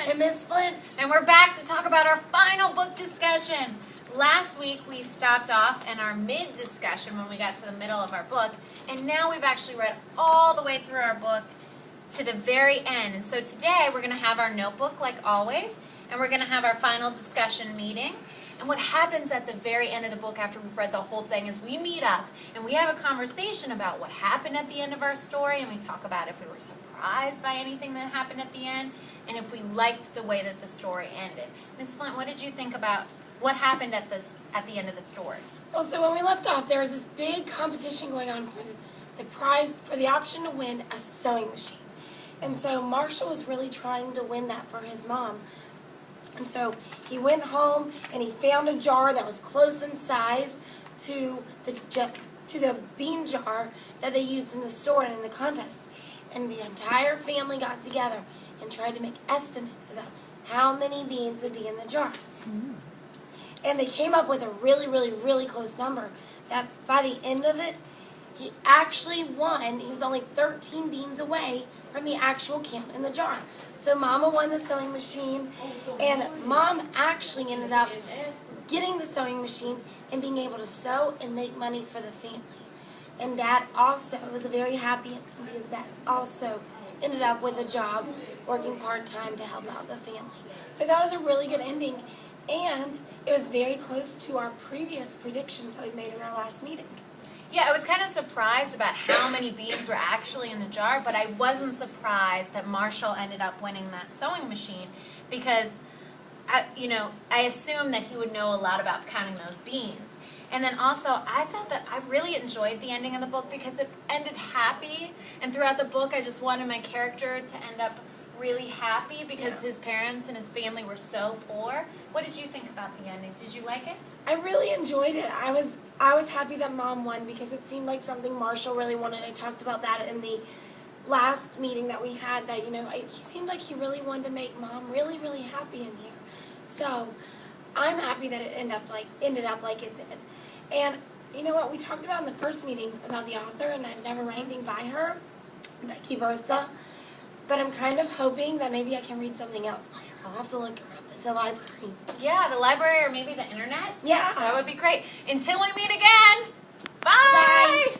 And Miss Flint. And we're back to talk about our final book discussion. Last week we stopped off in our mid-discussion when we got to the middle of our book, and now we've actually read all the way through our book to the very end. And so today we're going to have our notebook like always, and we're going to have our final discussion meeting. And what happens at the very end of the book after we've read the whole thing is we meet up and we have a conversation about what happened at the end of our story, and we talk about if we were surprised by anything that happened at the end and if we liked the way that the story ended. Miss Flint, what did you think about what happened at the end of the story? Well, so when we left off, there was this big competition going on for the prize, for the option to win a sewing machine. And so Marshall was really trying to win that for his mom. And so he went home and he found a jar that was close in size to the bean jar that they used in the store and in the contest. And the entire family got together and tried to make estimates about how many beans would be in the jar. Mm. And they came up with a really, really, really close number that by the end of it, he actually won. He was only 13 beans away from the actual count in the jar. So Mama won the sewing machine, and Mom actually ended up getting the sewing machine and being able to sew and make money for the family. And Dad also was a very happy because Dad also ended up with a job working part-time to help out the family. So that was a really good ending, and it was very close to our previous predictions that we made in our last meeting. Yeah, I was kind of surprised about how many beans were actually in the jar, but I wasn't surprised that Marshall ended up winning that sewing machine because, I assumed that he would know a lot about counting those beans. And then also, I thought that I really enjoyed the ending of the book because it ended happy, and throughout the book I just wanted my character to end up really happy because his parents and his family were so poor. What did you think about the ending? Did you like it? I really enjoyed it. I was happy that Mom won because it seemed like something Marshall really wanted. I talked about that in the last meeting that we had, that he seemed like he really wanted to make Mom really, really happy in here. So I'm happy that it ended up like it did. And you know what? We talked about in the first meeting about the author, and I'd never read anything by her, Becky Bertha. But I'm kind of hoping that maybe I can read something else by her. I'll have to look her up at the library. Yeah, the library or maybe the internet. Yeah. That would be great. Until we meet again, bye! Bye.